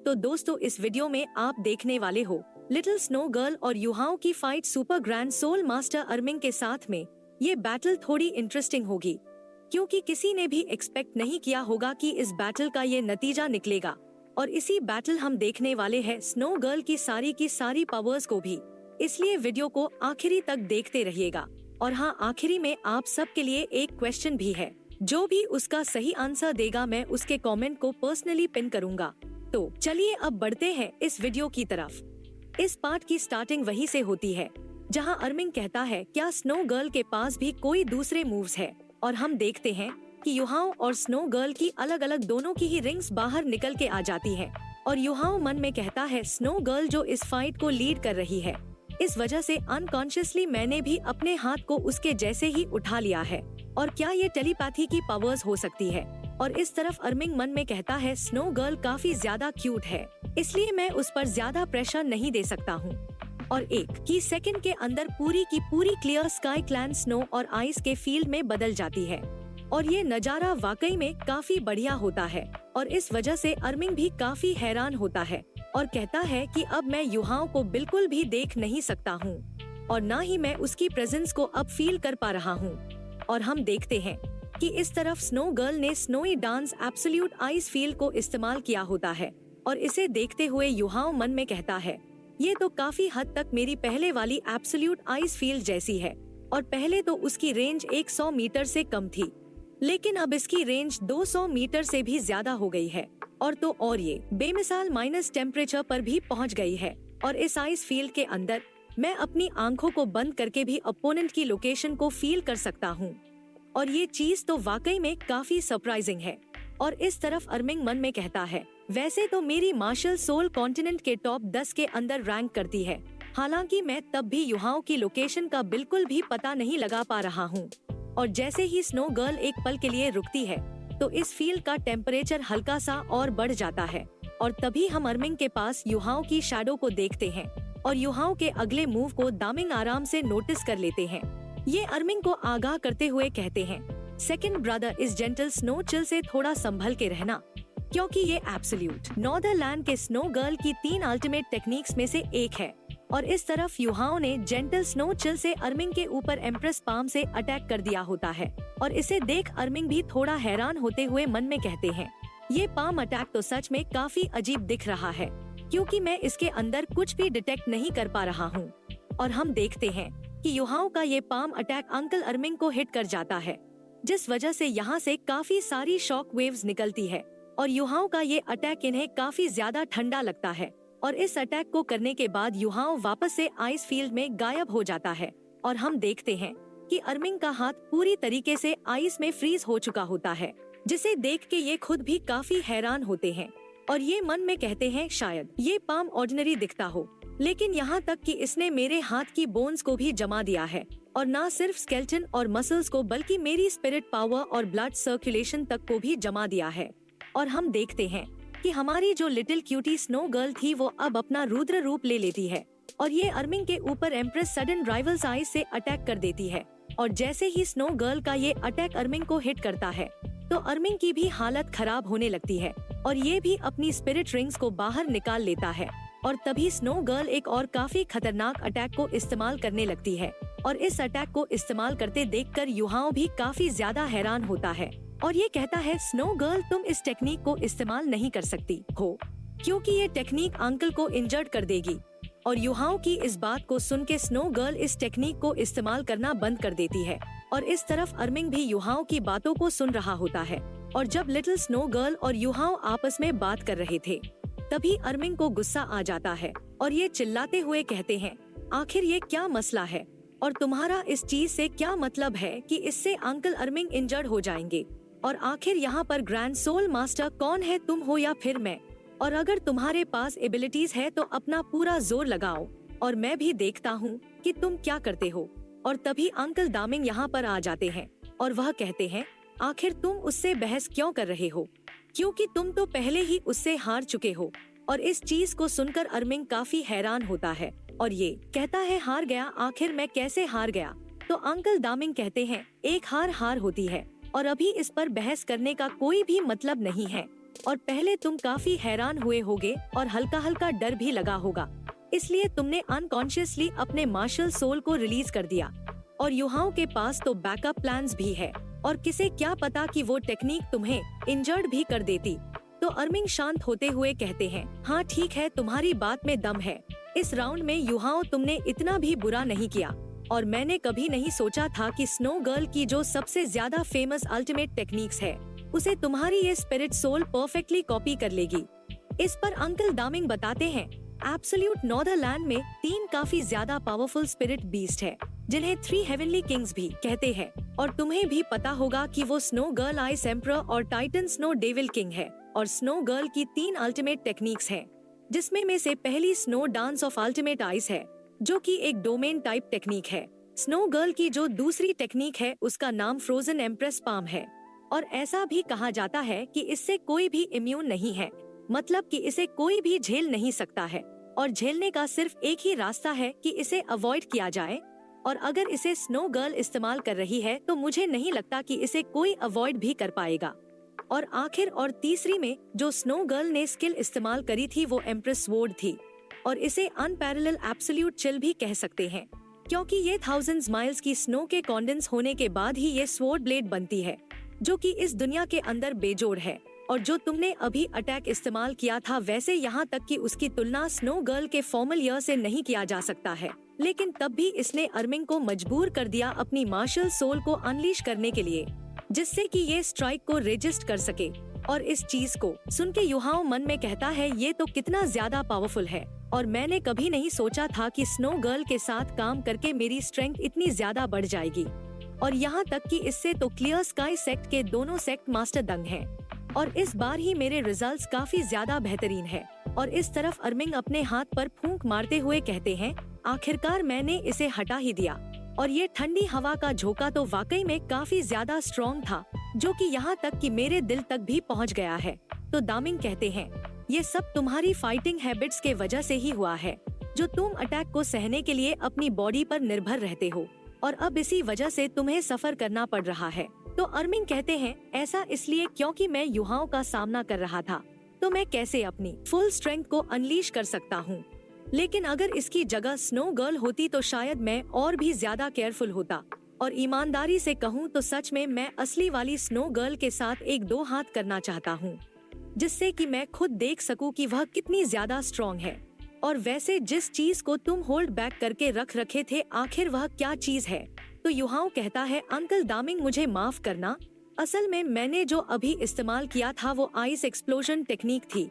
तो दोस्तों इस वीडियो में आप देखने वाले हो लिटिल स्नो गर्ल और युहाओं की फाइट सुपर ग्रैंड सोल मास्टर अर्मिंग के साथ में। ये बैटल थोड़ी इंटरेस्टिंग होगी क्योंकि किसी ने भी एक्सपेक्ट नहीं किया होगा कि इस बैटल का ये नतीजा निकलेगा। और इसी बैटल हम देखने वाले हैं स्नो गर्ल की सारी पावर्स को भी, इसलिए वीडियो को आखिरी तक देखते रहिएगा। और हाँ, आखिरी में आप सबके लिए एक क्वेश्चन भी है, जो भी उसका सही आंसर देगा मैं उसके कमेंट को पर्सनली पिन करूंगा। तो चलिए अब बढ़ते हैं इस वीडियो की तरफ। इस पार्ट की स्टार्टिंग वहीं से होती है जहां अर्मिंग कहता है क्या स्नो गर्ल के पास भी कोई दूसरे मूव्स है, और हम देखते हैं कि युहाओं और स्नो गर्ल की अलग अलग दोनों की ही रिंग्स बाहर निकल के आ जाती है। और युहाओं मन में कहता है स्नो गर्ल जो इस फाइट को लीड कर रही है, इस वजह से अनकॉन्शियसली मैंने भी अपने हाथ को उसके जैसे ही उठा लिया है, और क्या ये टेलीपैथी की पावर्स हो सकती है। और इस तरफ अर्मिंग मन में कहता है स्नो गर्ल काफी ज्यादा क्यूट है, इसलिए मैं उस पर ज्यादा प्रेशर नहीं दे सकता हूँ। और एक ही सेकंड के अंदर पूरी की पूरी क्लियर स्काई क्लैन स्नो और आइस के फील्ड में बदल जाती है, और ये नजारा वाकई में काफी बढ़िया होता है। और इस वजह से अर्मिंग भी काफी हैरान होता है और कहता है कि अब मैं युहाओं को बिल्कुल भी देख नहीं सकता हूँ, और ना ही मैं उसकी प्रेजेंस को अब फील कर पा रहा हूँ। और हम देखते हैं कि इस तरफ स्नो गर्ल ने snowy dance absolute ice field को इस्तेमाल किया होता है, और इसे देखते हुए युहाओं मन में कहता है ये तो काफी हद तक मेरी पहले वाली एब्सोल्यूट आइस फील्ड जैसी है। और पहले तो उसकी रेंज 100 मीटर से कम थी, लेकिन अब इसकी रेंज 200 मीटर से भी ज्यादा हो गई है, और तो और ये बेमिसाल माइनस टेम्परेचर पर भी पहुंच गई है। और इस आइस फील्ड के अंदर मैं अपनी आंखों को बंद करके भी अपोनेंट की लोकेशन को फील कर सकता हूँ, और ये चीज तो वाकई में काफी सरप्राइजिंग है। और इस तरफ अर्मिंग मन में कहता है वैसे तो मेरी मार्शल सोल कॉन्टिनेंट के टॉप 10 के अंदर रैंक करती है, हालांकि मैं तब भी युहाओं की लोकेशन का बिल्कुल भी पता नहीं लगा पा रहा हूँ। और जैसे ही स्नो गर्ल एक पल के लिए रुकती है तो इस फील्ड का टेम्परेचर हल्का सा और बढ़ जाता है, और तभी हम अर्मिंग के पास युहाओं की शैडो को देखते हैं, और युहाओं के अगले मूव को दामिंग आराम से नोटिस कर लेते हैं। ये अर्मिंग को आगाह करते हुए कहते हैं सेकंड ब्रदर इस जेंटल स्नो चिल से थोड़ा संभल के रहना, क्योंकि ये एब्सोल्यूट नॉर्दरलैंड के स्नो गर्ल की 3 अल्टीमेट टेक्निक्स में से एक है। और इस तरफ युहाओं ने जेंटल स्नो चिल से अर्मिंग के ऊपर एम्प्रेस पाम से अटैक कर दिया होता है, और इसे देख अर्मिंग भी थोड़ा हैरान होते हुए मन में कहते हैं ये पाम अटैक तो सच में काफी अजीब दिख रहा है, क्योंकि मैं इसके अंदर कुछ भी डिटेक्ट नहीं कर पा रहा हूँ। और हम देखते हैं कि युहाओं का ये पाम अटैक अंकल अर्मिंग को हिट कर जाता है, जिस वजह से यहाँ से काफी सारी शॉक वेव्स निकलती है, और युहाओं का ये अटैक इन्हें काफी ज्यादा ठंडा लगता है। और इस अटैक को करने के बाद युहाओं वापस से आइस फील्ड में गायब हो जाता है, और हम देखते हैं कि अर्मिंग का हाथ पूरी तरीके से आइस में फ्रीज हो चुका होता है, जिसे देख के ये खुद भी काफी हैरान होते हैं। और ये मन में कहते हैं शायद ये पाम ऑर्डिनरी दिखता हो, लेकिन यहाँ तक कि इसने मेरे हाथ की बोन्स को भी जमा दिया है, और न सिर्फ स्केलेटन और मसल्स को बल्कि मेरी स्पिरिट पावर और ब्लड सर्कुलेशन तक को भी जमा दिया है। और हम देखते हैं कि हमारी जो लिटिल क्यूटी स्नो गर्ल थी वो अब अपना रुद्र रूप ले लेती है, और ये अर्मिंग के ऊपर एम्प्रेस सडन राइवल्स आइज से अटैक कर देती है। और जैसे ही स्नो गर्ल का ये अटैक अर्मिंग को हिट करता है तो अर्मिंग की भी हालत खराब होने लगती है, और ये भी अपनी स्पिरिट रिंग्स को बाहर निकाल लेता है। और तभी स्नो गर्ल एक और काफी खतरनाक अटैक को इस्तेमाल करने लगती है, और इस अटैक को इस्तेमाल करते देखकर युहाओं भी काफी ज्यादा हैरान होता है, और ये कहता है स्नो गर्ल तुम इस टेक्निक को इस्तेमाल नहीं कर सकती हो, क्योंकि ये टेक्निक अंकल को इंजर्ड कर देगी। और युहाओं की इस बात को सुन के स्नो गर्ल इस टेक्निक को इस्तेमाल करना बंद कर देती है, और इस तरफ अर्मिंग भी युहाओं की बातों को सुन रहा होता है। और जब लिटिल स्नो गर्ल और युहाओं आपस में बात कर रहे थे तभी अर्मिंग को गुस्सा आ जाता है, और ये चिल्लाते हुए कहते हैं आखिर ये क्या मसला है, और तुम्हारा इस चीज से क्या मतलब है कि इससे अंकल अर्मिंग इंजर्ड हो जाएंगे, और आखिर यहाँ पर ग्रैंड सोल मास्टर कौन है, तुम हो या फिर मैं, और अगर तुम्हारे पास एबिलिटीज है तो अपना पूरा जोर लगाओ, और मैं भी देखता हूँ कि तुम क्या करते हो। और तभी अंकल दामिंग यहाँ पर आ जाते हैं, और वह कहते हैं आखिर तुम उससे बहस क्यों कर रहे हो, क्योंकि तुम तो पहले ही उससे हार चुके हो। और इस चीज को सुनकर अर्मिंग काफी हैरान होता है, और ये कहता है हार गया, आखिर मैं कैसे हार गया। तो अंकल दामिंग कहते हैं एक हार हार होती है, और अभी इस पर बहस करने का कोई भी मतलब नहीं है। और पहले तुम काफी हैरान हुए होगे और हल्का हल्का डर भी लगा होगा, इसलिए तुमने अनकॉन्शियसली अपने मार्शल सोल को रिलीज कर दिया। और युहाओं के पास तो बैकअप प्लान्स भी है, और किसे क्या पता कि वो टेक्निक तुम्हें इंजर्ड भी कर देती। तो अर्मिंग शांत होते हुए कहते हैं, हाँ ठीक है, तुम्हारी बात में दम है। इस राउंड में युहाओं तुमने इतना भी बुरा नहीं किया, और मैंने कभी नहीं सोचा था कि स्नो गर्ल की जो सबसे ज्यादा फेमस अल्टीमेट टेक्निक्स है उसे तुम्हारी ये स्पिरिट सोल परफेक्टली कॉपी कर लेगी। इस पर अंकल दामिंग बताते हैं, एब्सोल्यूट नॉर्दरलैंड में 3 काफी ज्यादा पावरफुल स्पिरिट बीस्ट है, जिन्हें 3 हेवनली किंग्स भी कहते हैं। और तुम्हें भी पता होगा कि वो स्नो गर्ल आइस एम्परर और टाइटन स्नो डेविल किंग है। और स्नो गर्ल की 3 अल्टीमेट टेक्निक्स हैं, जिसमें में से पहली snow dance of ultimate ice है, जो कि एक डोमेन टाइप टेक्निक है। स्नो गर्ल की जो दूसरी टेक्निक है उसका नाम फ्रोजन एम्प्रेस पाम है, और ऐसा भी कहा जाता है कि इससे कोई भी इम्यून नहीं है, मतलब कि इसे कोई भी झेल नहीं सकता है, और झेलने का सिर्फ एक ही रास्ता है कि इसे अवॉइड किया जाए। और अगर इसे स्नो गर्ल इस्तेमाल कर रही है तो मुझे नहीं लगता कि इसे कोई अवॉइड भी कर पाएगा। और आखिर और तीसरी में जो स्नो गर्ल ने स्किल इस्तेमाल करी थी वो एम्प्रेस स्वॉर्ड थी, और इसे अनपैरेलल एब्सोल्यूट चिल भी कह सकते हैं, क्योंकि ये थाउजेंड्स माइल्स की स्नो के कॉन्डेंस होने के बाद ही ये स्वॉर्ड ब्लेड बनती है, जो कि इस दुनिया के अंदर बेजोड़ है। और जो तुमने अभी अटैक इस्तेमाल किया था, वैसे यहाँ तक कि उसकी तुलना स्नो गर्ल के फॉर्मल ईयर से नहीं किया जा सकता है, लेकिन तब भी इसने अर्मिंग को मजबूर कर दिया अपनी मार्शल सोल को अनलीश करने के लिए, जिससे कि ये स्ट्राइक को रेजिस्ट कर सके। और इस चीज को सुन के युहाओं मन में कहता है, ये तो कितना ज्यादा पावरफुल है, और मैंने कभी नहीं सोचा था कि स्नो गर्ल के साथ काम करके मेरी स्ट्रेंथ इतनी ज्यादा बढ़ जाएगी। और यहाँ तक कि इससे तो क्लियर स्काई सेक्ट के दोनों सेक्ट मास्टर दंग हैं, और इस बार ही मेरे रिजल्ट्स काफी ज्यादा बेहतरीन है। और इस तरफ अर्मिंग अपने हाथ पर फूंक मारते हुए कहते हैं, आखिरकार मैंने इसे हटा ही दिया। और ये ठंडी हवा का झोंका तो वाकई में काफी ज्यादा स्ट्रॉन्ग था, जो कि यहाँ तक कि मेरे दिल तक भी पहुँच गया है। तो दामिंग कहते हैं, ये सब तुम्हारी फाइटिंग हैबिट्स के वजह से ही हुआ है, जो तुम अटैक को सहने के लिए अपनी बॉडी पर निर्भर रहते हो, और अब इसी वजह से तुम्हें सफर करना पड़ रहा है। तो अर्मिंग कहते हैं, ऐसा इसलिए क्योंकि मैं युहाओं का सामना कर रहा था, तो मैं कैसे अपनी फुल स्ट्रेंथ को अनलीश कर सकता हूँ। लेकिन अगर इसकी जगह स्नो गर्ल होती तो शायद मैं और भी ज्यादा केयरफुल होता। और ईमानदारी से कहूँ तो सच में मैं असली वाली स्नो गर्ल के साथ 1-2 हाथ करना चाहता हूँ, जिससे कि मैं खुद देख सकूं कि वह कितनी ज्यादा स्ट्रॉन्ग है। और वैसे जिस चीज को तुम होल्ड बैक करके रख रखे थे, आखिर वह क्या चीज है? तो युहाओं कहता है, अंकल दामिंग मुझे माफ करना, असल में मैंने जो अभी इस्तेमाल किया था वो आइस एक्सप्लोजन टेक्निक थी,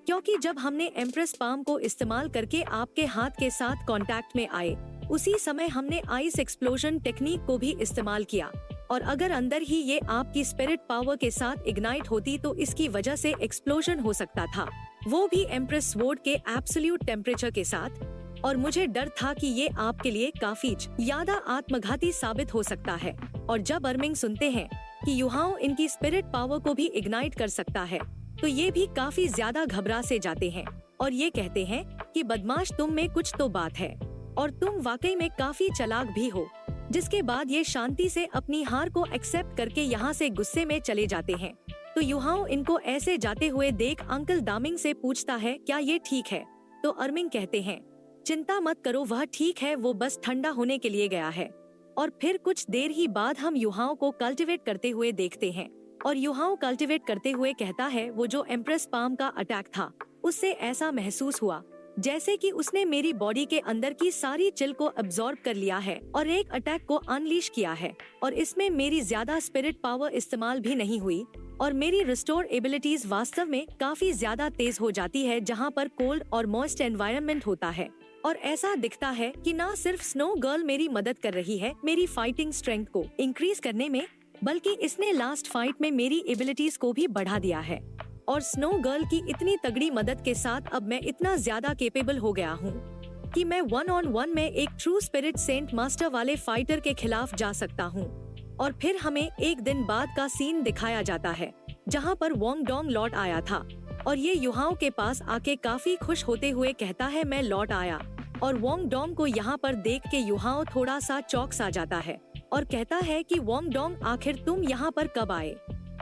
क्योंकि जब हमने एम्प्रेस पाम को इस्तेमाल करके आपके हाथ के साथ कांटेक्ट में आए, उसी समय हमने आइस एक्सप्लोजन टेक्निक को भी इस्तेमाल किया। और अगर अंदर ही ये आपकी स्पिरिट पावर के साथ इग्नाइट होती तो इसकी वजह से एक्सप्लोजन हो सकता था, वो भी एम्प्रेस स्वॉर्ड के एब्सोल्यूट टेम्परेचर के साथ। और मुझे डर था कि ये आपके लिए काफी ज्यादा आत्मघाती साबित हो सकता है। और जब अर्मिंग सुनते हैं कि युहाओं इनकी स्पिरिट पावर को भी इग्नाइट कर सकता है, तो ये भी काफी ज्यादा घबरा से जाते हैं, और ये कहते हैं कि बदमाश, तुम में कुछ तो बात है, और तुम वाकई में काफी चालाक भी हो। जिसके बाद ये शांति से अपनी हार को एक्सेप्ट करके यहाँ से गुस्से में चले जाते हैं। तो युहाओं इनको ऐसे जाते हुए देख अंकल दामिंग से पूछता है, क्या ये ठीक है? तो अर्मिंग कहते हैं, चिंता मत करो, वह ठीक है, वो बस ठंडा होने के लिए गया है। और फिर कुछ देर ही बाद हम युहाओं को कल्टिवेट करते हुए देखते हैं, और युहाओं कल्टिवेट करते हुए कहता है, वो जो एम्प्रेस पाम का अटैक था, उससे ऐसा महसूस हुआ जैसे कि उसने मेरी बॉडी के अंदर की सारी चिल को अब्सॉर्ब कर लिया है और एक अटैक को अनलीश किया है। और इसमें मेरी ज्यादा स्पिरिट पावर इस्तेमाल भी नहीं हुई, और मेरी रिस्टोर एबिलिटीज वास्तव में काफी ज्यादा तेज हो जाती है जहाँ पर कोल्ड और मॉइस्ट एनवायरनमेंट होता है। और ऐसा दिखता है कि न सिर्फ स्नो गर्ल मेरी मदद कर रही है मेरी फाइटिंग स्ट्रेंथ को इंक्रीज करने में, बल्कि इसने लास्ट फाइट में मेरी एबिलिटीज को भी बढ़ा दिया है। और स्नो गर्ल की इतनी तगड़ी मदद के साथ अब मैं इतना ज्यादा केपेबल हो गया हूँ कि मैं 1-on-1 में एक ट्रू स्पिरिट सेंट मास्टर वाले फाइटर के खिलाफ जा सकता हूँ। और फिर हमें एक दिन बाद का सीन दिखाया जाता है जहाँ पर वोंग डोंग लौट आया था, और ये युहाओं के पास आके काफी खुश होते हुए कहता है, मैं लौट आया। और वोंग डोंग को यहाँ पर देख के युहाओं थोड़ा सा चौंक सा जाता है और कहता है कि वोंग डोंग, आखिर तुम यहाँ पर कब आए?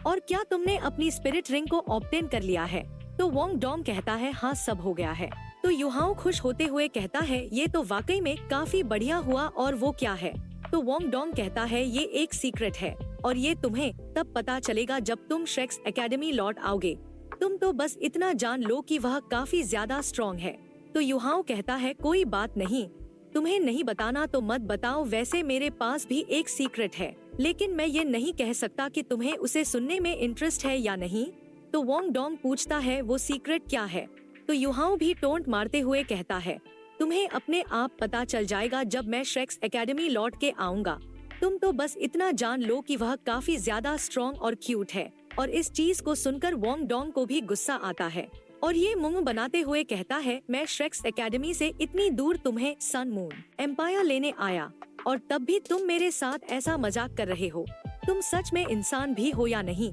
और क्या तुमने अपनी स्पिरिट रिंग को ऑब्टेन कर लिया है? तो वोंग डोंग कहता है हाँ, सब हो गया है। तो युहाओ खुश होते हुए कहता है ये तो वाकई में काफी बढ़िया हुआ, और वो क्या है? तो वोंग डोंग कहता है ये एक सीक्रेट है और ये तुम्हें तब पता चलेगा जब तुम श्रेक्स एकेडमी लौट आओगे। तुम तो बस इतना जान लो कि वह काफी ज्यादा स्ट्रॉन्ग है। तो युहाओ कहता है कोई बात नहीं, तुम्हें नहीं बताना तो मत बताओ, वैसे मेरे पास भी एक सीक्रेट है, लेकिन मैं ये नहीं कह सकता कि तुम्हें उसे सुनने में इंटरेस्ट है या नहीं। तो वोंग डोंग पूछता है वो सीक्रेट क्या है? तो युहाओ भी टोंट मारते हुए कहता है तुम्हें अपने आप पता चल जाएगा जब मैं श्रेक्स एकेडमी लौट के आऊंगा। तुम तो बस इतना जान लो कि वह काफी ज्यादा स्ट्रॉन्ग और क्यूट है। और इस चीज को सुनकर वोंग डोंग को भी गुस्सा आता है और ये मुंह बनाते हुए कहता है मैं श्रेक्स एकेडमी से इतनी दूर तुम्हें सन मून एम्पायर लेने आया और तब भी तुम मेरे साथ ऐसा मजाक कर रहे हो। तुम सच में इंसान भी हो या नहीं?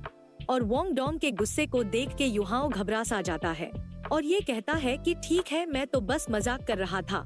और वोंग डोंग के गुस्से को देख के युहाओ घबरा सा जाता है और ये कहता है कि ठीक है, मैं तो बस मजाक कर रहा था।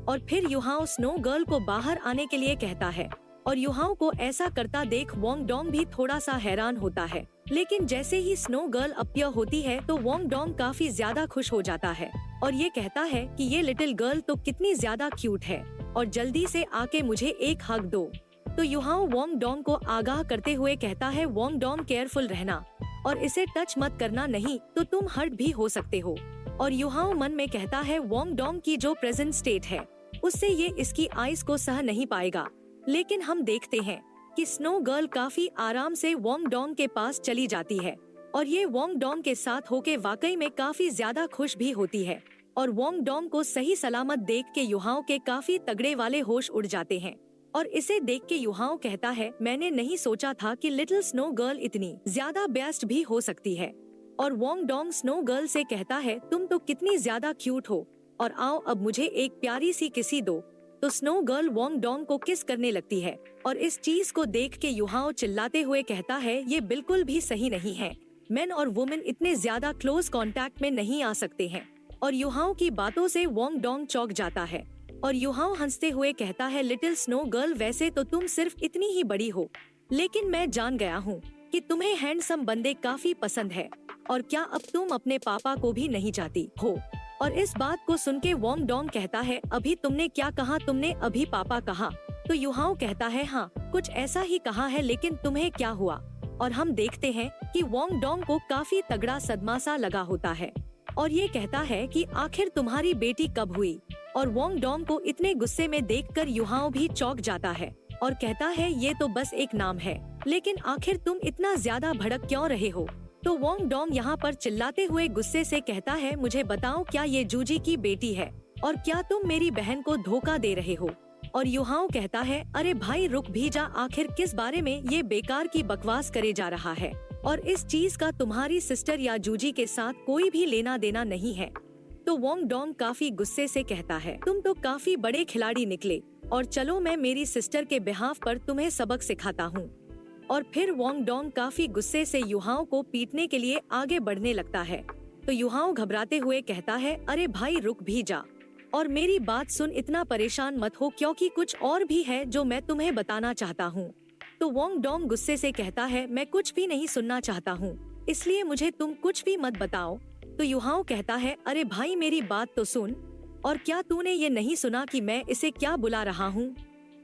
और फिर युहाओ स्नो गर्ल को बाहर आने के लिए कहता है और युहाओ को ऐसा करता देख वोंग डोंग भी थोड़ा सा हैरान होता है। लेकिन जैसे ही स्नो गर्ल अपीयर होती है तो वोंग डोंग काफी ज्यादा खुश हो जाता है और ये कहता है कि ये लिटिल गर्ल तो कितनी ज्यादा क्यूट है और जल्दी से आके मुझे एक हग दो। तो युहाओ वोंग डोंग को आगाह करते हुए कहता है वोंग डोंग केयरफुल रहना और इसे टच मत करना, नहीं तो तुम हर्ट भी हो सकते हो। और युहाओ मन में कहता है वोंग डोंग की जो प्रेजेंट स्टेट है उससे ये इसकी आइज को सह नहीं पाएगा। लेकिन हम देखते हैं कि स्नो गर्ल काफी आराम से वोंग डोंग के पास चली जाती है और ये वोंग डोंग के साथ होके वाकई में काफी ज्यादा खुश भी होती है। और वोंग डोंग को सही सलामत देख के युहाओ के काफी तगड़े वाले होश उड़ जाते हैं और इसे देख के युहाओ कहता है मैंने नहीं सोचा था कि लिटिल स्नो गर्ल इतनी ज्यादा बेस्ट भी हो सकती है। और वोंग डोंग स्नो गर्ल से कहता है तुम तो कितनी ज्यादा क्यूट हो और आओ अब मुझे एक प्यारी सी किसी दो। तो स्नो गर्ल वोंग डोंग को किस करने लगती है और इस चीज को देख के युहाओ चिल्लाते हुए कहता है ये बिल्कुल भी सही नहीं है, मेन और वुमेन इतने ज्यादा क्लोज कांटेक्ट में नहीं आ सकते हैं। और युहाओ की बातों से वोंग डोंग चौंक जाता है और युहाओ हंसते हुए कहता है लिटिल स्नो गर्ल वैसे तो तुम सिर्फ इतनी ही बड़ी हो, लेकिन मैं जान गया हूँ कि तुम्हें हैंडसम बंदे काफी पसंद है और क्या अब तुम अपने पापा को भी नहीं चाहती हो? और इस बात को सुन के वोंग डोंग कहता है अभी तुमने क्या कहा? तुमने अभी पापा कहा? तो युहाओ कहता है हाँ, कुछ ऐसा ही कहा है, लेकिन तुम्हें क्या हुआ? और हम देखते हैं कि वोंग डोंग को काफी तगड़ा सदमा सा लगा होता है और ये कहता है कि आखिर तुम्हारी बेटी कब हुई? और वोंग डोंग को इतने गुस्से में देखकर युहाओ भी चौंक जाता है और कहता है ये तो बस एक नाम है, लेकिन आखिर तुम इतना ज्यादा भड़क क्यों रहे हो? तो वोंग डोंग यहाँ पर चिल्लाते हुए गुस्से से कहता है मुझे बताओ क्या ये जूजी की बेटी है और क्या तुम मेरी बहन को धोखा दे रहे हो? और युहाओ कहता है अरे भाई रुक भी जा, आखिर किस बारे में ये बेकार की बकवास करे जा रहा है और इस चीज का तुम्हारी सिस्टर या जूजी के साथ कोई भी लेना देना नहीं है। तो वोंग डोंग काफी गुस्से से कहता है तुम तो काफी बड़े खिलाड़ी निकले और चलो मैं मेरी सिस्टर के बिहाफ पर तुम्हें सबक सिखाता हूँ। और फिर वोंग डोंग काफी गुस्से से युहाओ को पीटने के लिए आगे बढ़ने लगता है। तो युहाओ घबराते हुए कहता है अरे भाई रुक भी जा और मेरी बात सुन, इतना परेशान मत हो क्योंकि कुछ और भी है जो मैं तुम्हें बताना चाहता हूँ। तो वोंग डोंग गुस्से से कहता है मैं कुछ भी नहीं सुनना चाहता हूँ, इसलिए मुझे तुम कुछ भी मत बताओ। तो युहाओ कहता है अरे भाई मेरी बात तो सुन, और क्या तूने ये नहीं सुना कि मैं इसे क्या बुला रहा हूँ?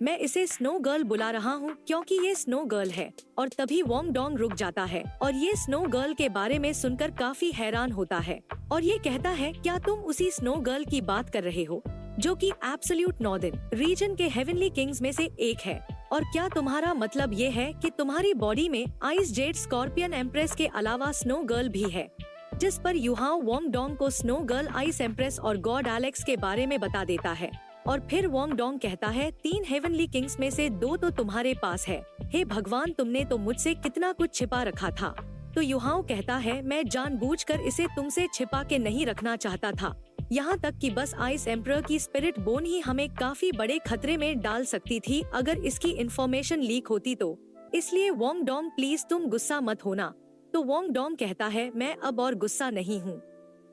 मैं इसे स्नो गर्ल बुला रहा हूँ क्योंकि ये स्नो गर्ल है। और तभी वोंग डोंग रुक जाता है और ये स्नो गर्ल के बारे में सुनकर काफी हैरान होता है और ये कहता है क्या तुम उसी स्नो गर्ल की बात कर रहे हो जो कि एब्सोल्यूट नॉर्दर्न रीजन के हेवनली किंग्स में से एक है? और क्या तुम्हारा मतलब ये है कि तुम्हारी बॉडी में आइस जेड स्कॉर्पियन एम्प्रेस के अलावा स्नो गर्ल भी है? जिस पर युहाओ वोंग डोंग को स्नो गर्ल, आइस एम्प्रेस और गॉड एलेक्स के बारे में बता देता है। और फिर वोंग डोंग कहता है 3 हेवनली किंग्स में से 2 तो तुम्हारे पास है। हे भगवान, तुमने तो मुझसे कितना कुछ छिपा रखा था। तो युहाओ कहता है मैं जानबूझकर इसे तुमसे छिपा के नहीं रखना चाहता था, यहाँ तक कि बस आइस एम्परर की स्पिरिट बोन ही हमें काफी बड़े खतरे में डाल सकती थी अगर इसकी इन्फॉर्मेशन लीक होती तो। इसलिए वोंग डोंग प्लीज तुम गुस्सा मत होना। तो वोंग डोंग कहता है मैं अब और गुस्सा नहीं हूँ।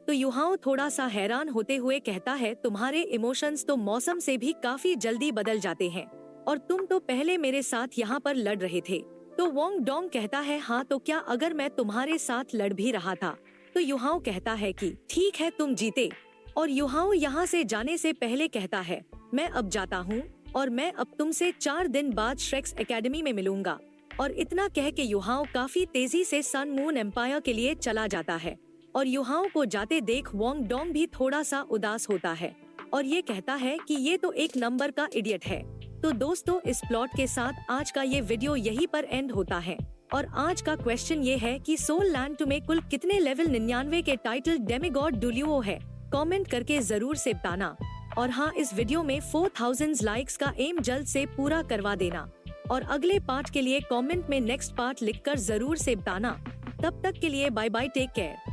तो युहाओ थोड़ा सा हैरान होते हुए कहता है तुम्हारे इमोशंस तो मौसम से भी काफी जल्दी बदल जाते हैं और तुम तो पहले मेरे साथ यहाँ पर लड़ रहे थे, तो वोंग डोंग कहता है हाँ तो क्या अगर मैं तुम्हारे साथ लड़ भी रहा था। तो युहाओ कहता है कि ठीक है तुम जीते। और युहाओ यहाँ से जाने से पहले कहता है मैं अब जाता हूँ और मैं अब तुमसे 4 दिन बाद श्रेक्स एकेडमी में मिलूंगा। और इतना कह के युहाओ काफी तेजी से सन मून एम्पायर के लिए चला जाता है। और युहाओ को जाते देख वोंग डोंग भी थोड़ा सा उदास होता है और ये कहता है कि ये तो एक नंबर का इडियट है। तो दोस्तों इस प्लॉट के साथ आज का ये वीडियो यहीं पर एंड होता है। और आज का क्वेश्चन ये है कि सोल लैंड 2 में कुल कितने लेवल 99 के टाइटल डेमिगॉड डुलियो है, कमेंट करके जरूर से बताना। और हाँ, इस वीडियो में 4000 लाइक्स का एम जल्द से पूरा करवा देना। और अगले पार्ट के लिए कमेंट में नेक्स्ट पार्ट लिखकर जरूर से बताना। तब तक के लिए बाय बाय, टेक केयर।